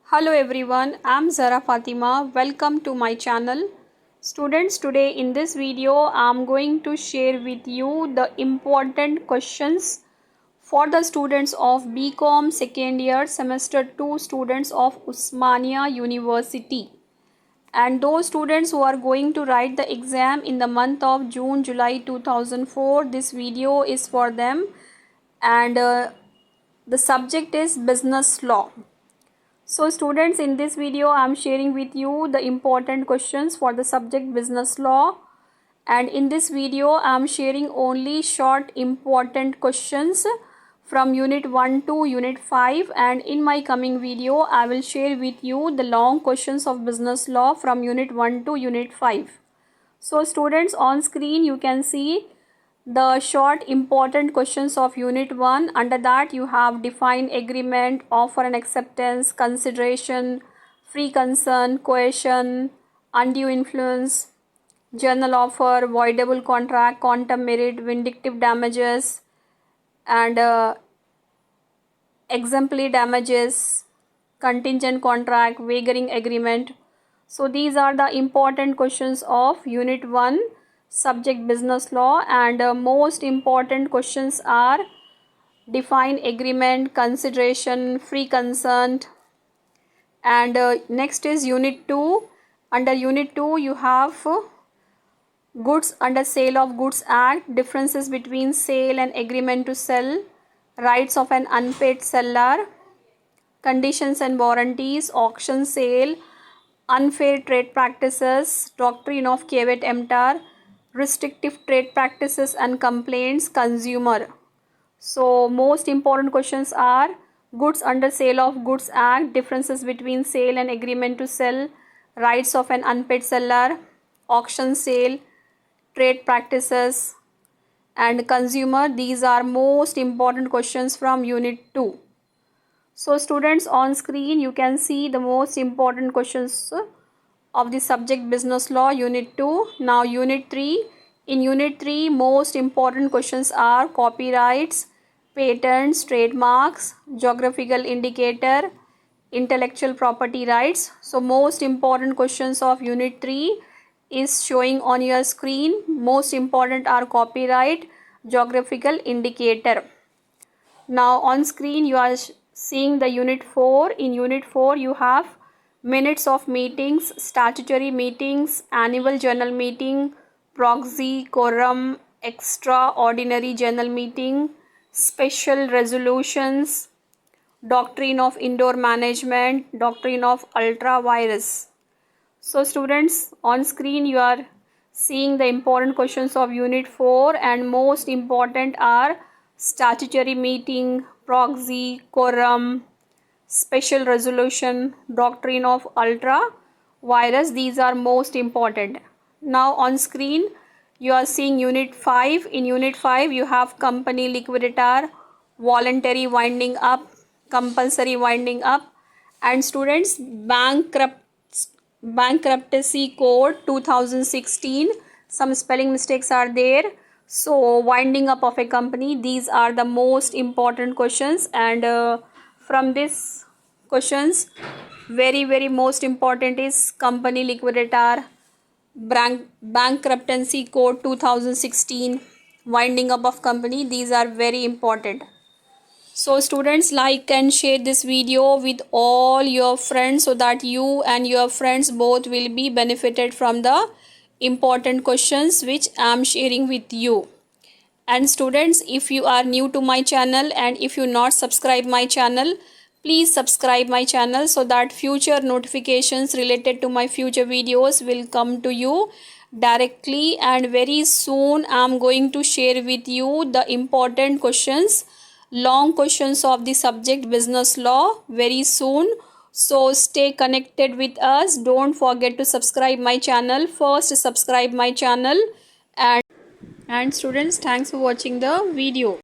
Hello everyone, I'm Zara Fatima. Welcome to my channel. Students, today in this video, I'm going to share with you the important questions for the students of BCom second year semester 2 students of Osmania University. And those students who are going to write the exam in the month of June, July 2004, this video is for them. And the subject is business law. So students, in this video I am sharing with you the important questions for the subject business law, and in this video I am sharing only short important questions from unit 1 to unit 5, and in my coming video I will share with you the long questions of business law from unit 1 to unit 5. So students, on screen you can see the short important questions of unit 1. Under that you have define agreement, offer and acceptance, consideration, free concern, coercion, undue influence, journal offer, voidable contract, quantum merit, vindictive damages, and exemplary damages, contingent contract, wagering agreement. So these are the important questions of unit 1 subject business law, and most important questions are define agreement, consideration, free consent, and next is unit 2. Under unit 2 you have goods under Sale of Goods Act, differences between sale and agreement to sell, rights of an unpaid seller, conditions and warranties, auction sale, unfair trade practices, doctrine of caveat emptor, restrictive trade practices and complaints, consumer. So most important questions are goods under Sale of Goods Act, differences between sale and agreement to sell, rights of an unpaid seller, auction sale, trade practices, and consumer. These are most important questions from unit 2. So students, on screen you can see the most important questions of the subject business law unit 2. Now unit 3. In unit 3, most important questions are copyrights, patents, trademarks, geographical indicator, intellectual property rights. So most important questions of unit 3 is showing on your screen. Most important are copyright, geographical indicator. Now on screen you are seeing the unit 4. In unit 4 you have minutes of meetings, statutory meetings, annual general meeting, proxy, quorum, extraordinary general meeting, special resolutions, doctrine of indoor management, doctrine of ultra vires. So students, on screen you are seeing the important questions of unit 4, and most important are statutory meeting, proxy, quorum, special resolution, doctrine of ultra vires. These are most important. Now on screen you are seeing unit 5. In unit 5 you have company liquidator, voluntary winding up, compulsory winding up, and students, bankruptcy code 2016. Some spelling mistakes are there. So winding up of a company, these are the most important questions, and from this questions, very most important is company liquidator, bankruptcy code 2016, winding up of company. These are very important. So students, like and share this video with all your friends so that you and your friends both will be benefited from the important questions which I am sharing with you. And students, if you are new to my channel and if you not subscribe my channel, please subscribe my channel so that future notifications related to my future videos will come to you directly. And very soon I am going to share with you the important questions, long questions of the subject business law very soon. So stay connected with us. Don't forget to subscribe my channel. First subscribe my channel. And students, thanks for watching the video.